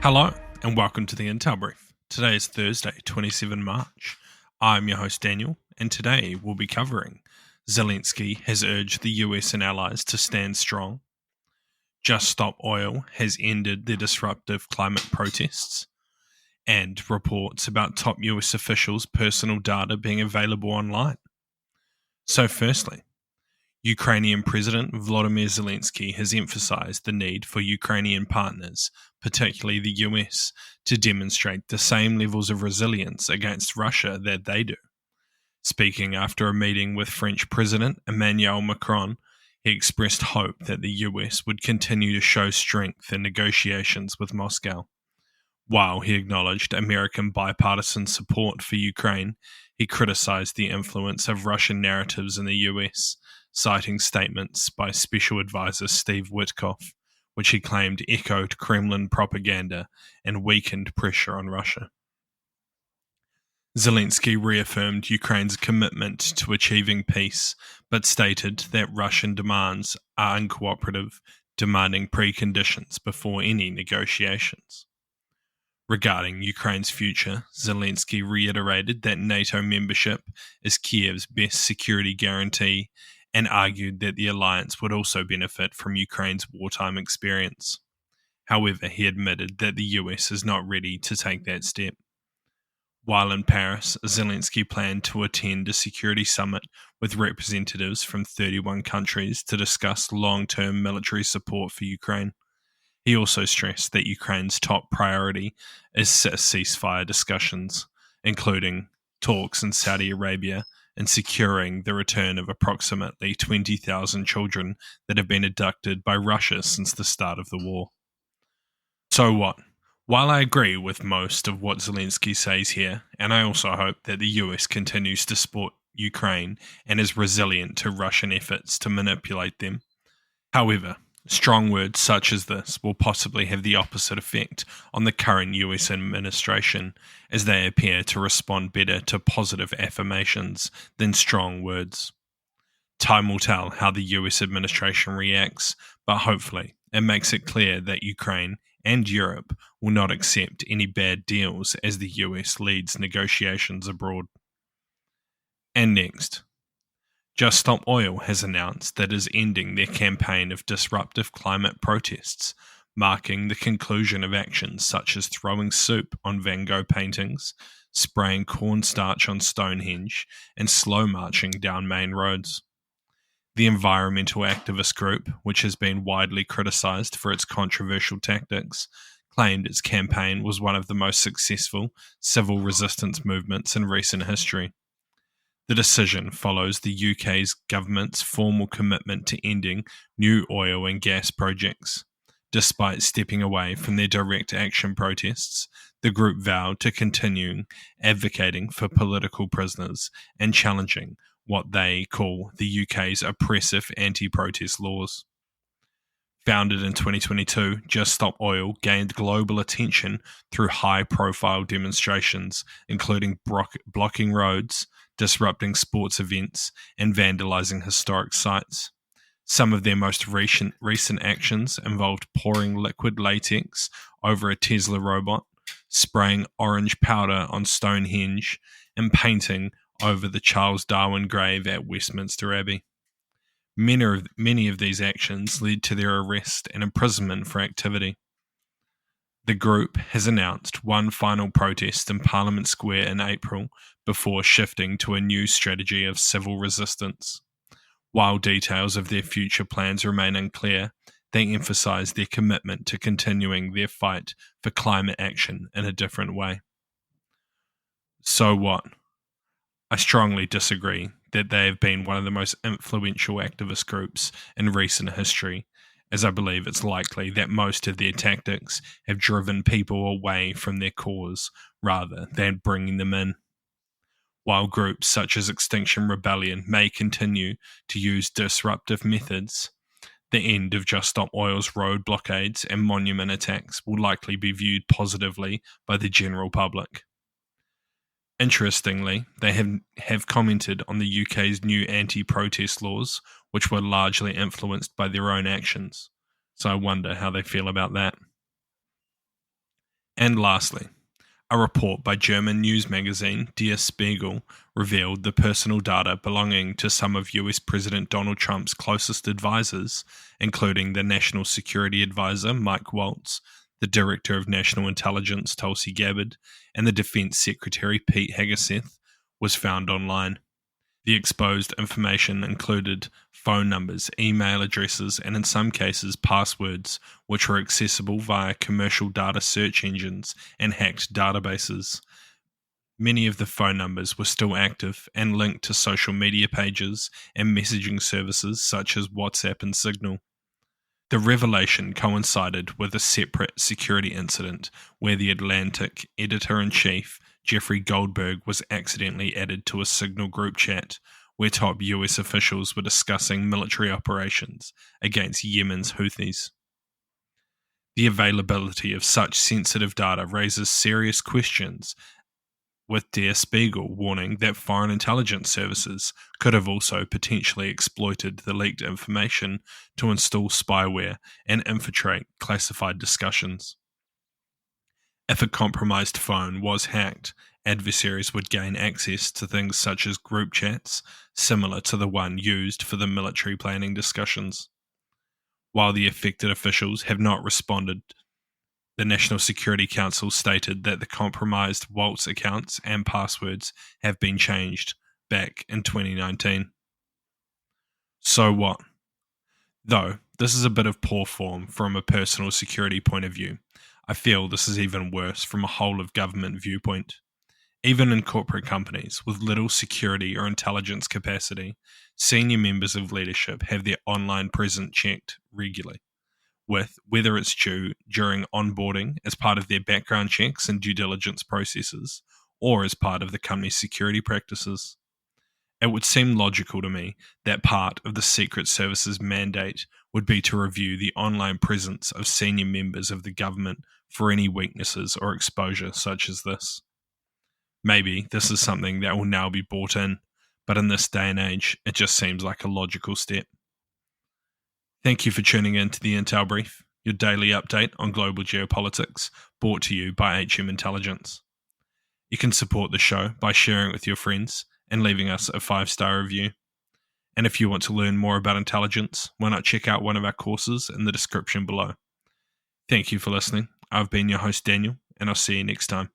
Hello, and welcome to the Intel Brief. Today is Thursday, 27 March. I'm your host, Daniel, and today we'll be covering Zelenskyy has urged the US and allies to stand strong. Just Stop Oil has ended the disruptive climate protests, and reports about top US officials' personal data being available online. So, firstly, Ukrainian President Volodymyr Zelenskyy has emphasized the need for Ukrainian partners, particularly the US, to demonstrate the same levels of resilience against Russia that they do. Speaking after a meeting with French President Emmanuel Macron, he expressed hope that the US would continue to show strength in negotiations with Moscow. While he acknowledged American bipartisan support for Ukraine, he criticized the influence of Russian narratives in the US, citing statements by Special Advisor Steve Witkoff, which he claimed echoed Kremlin propaganda and weakened pressure on Russia. Zelenskyy reaffirmed Ukraine's commitment to achieving peace, but stated that Russian demands are uncooperative, demanding preconditions before any negotiations. Regarding Ukraine's future, Zelenskyy reiterated that NATO membership is Kiev's best security guarantee and argued that the alliance would also benefit from Ukraine's wartime experience. However, he admitted that the US is not ready to take that step. While in Paris, Zelenskyy planned to attend a security summit with representatives from 31 countries to discuss long-term military support for Ukraine. He also stressed that Ukraine's top priority is ceasefire discussions, including talks in Saudi Arabia and securing the return of approximately 20,000 children that have been abducted by Russia since the start of the war. So what? While I agree with most of what Zelenskyy says here, and I also hope that the US continues to support Ukraine and is resilient to Russian efforts to manipulate them, however, strong words such as this will possibly have the opposite effect on the current US administration, as they appear to respond better to positive affirmations than strong words. Time will tell how the US administration reacts, but hopefully it makes it clear that Ukraine and Europe will not accept any bad deals as the US leads negotiations abroad. And next, Just Stop Oil has announced that it is ending their campaign of disruptive climate protests, marking the conclusion of actions such as throwing soup on Van Gogh paintings, spraying cornstarch on Stonehenge, and slow marching down main roads. The environmental activist group, which has been widely criticized for its controversial tactics, claimed its campaign was one of the most successful civil resistance movements in recent history. The decision follows the UK's government's formal commitment to ending new oil and gas projects. Despite stepping away from their direct action protests, the group vowed to continue advocating for political prisoners and challenging what they call the UK's oppressive anti-protest laws. Founded in 2022, Just Stop Oil gained global attention through high-profile demonstrations, including blocking roads, disrupting sports events, and vandalizing historic sites. Some of their most recent actions involved pouring liquid latex over a Tesla robot, spraying orange powder on Stonehenge, and painting over the Charles Darwin grave at Westminster Abbey. Many of these actions led to their arrest and imprisonment for activity. The group has announced one final protest in Parliament Square in April before shifting to a new strategy of civil resistance. While details of their future plans remain unclear, they emphasize their commitment to continuing their fight for climate action in a different way. So what? I strongly disagree that they have been one of the most influential activist groups in recent history, as I believe it's likely that most of their tactics have driven people away from their cause rather than bringing them in. While groups such as Extinction Rebellion may continue to use disruptive methods, the end of Just Stop Oil's road blockades and monument attacks will likely be viewed positively by the general public. Interestingly, they have commented on the UK's new anti-protest laws, which were largely influenced by their own actions. So I wonder how they feel about that. And lastly, a report by German news magazine Der Spiegel revealed the personal data belonging to some of US President Donald Trump's closest advisors, including the National Security Advisor Mike Waltz, the Director of National Intelligence Tulsi Gabbard, and the Defense Secretary Pete Hegseth, was found online. The exposed information included phone numbers, email addresses, and in some cases passwords, which were accessible via commercial data search engines and hacked databases. Many of the phone numbers were still active and linked to social media pages and messaging services such as WhatsApp and Signal. The revelation coincided with a separate security incident where the Atlantic editor-in-chief, Jeffrey Goldberg, was accidentally added to a Signal group chat where top US officials were discussing military operations against Yemen's Houthis. The availability of such sensitive data raises serious questions, with Der Spiegel warning that foreign intelligence services could have also potentially exploited the leaked information to install spyware and infiltrate classified discussions. If a compromised phone was hacked, adversaries would gain access to things such as group chats, similar to the one used for the military planning discussions. While the affected officials have not responded, the National Security Council stated that the compromised Waltz accounts and passwords have been changed back in 2019. So what? Though this is a bit of poor form from a personal security point of view, I feel this is even worse from a whole of government viewpoint. Even in corporate companies with little security or intelligence capacity, senior members of leadership have their online presence checked regularly, with whether it's due during onboarding as part of their background checks and due diligence processes, or as part of the company's security practices. It would seem logical to me that part of the Secret Service's mandate would be to review the online presence of senior members of the government for any weaknesses or exposure such as this. Maybe this is something that will now be brought in, but in this day and age, it just seems like a logical step. Thank you for tuning in to the Intel Brief, your daily update on global geopolitics, brought to you by HM Intelligence. You can support the show by sharing it with your friends and leaving us a 5-star review. And if you want to learn more about intelligence, why not check out one of our courses in the description below. Thank you for listening. I've been your host, Daniel, and I'll see you next time.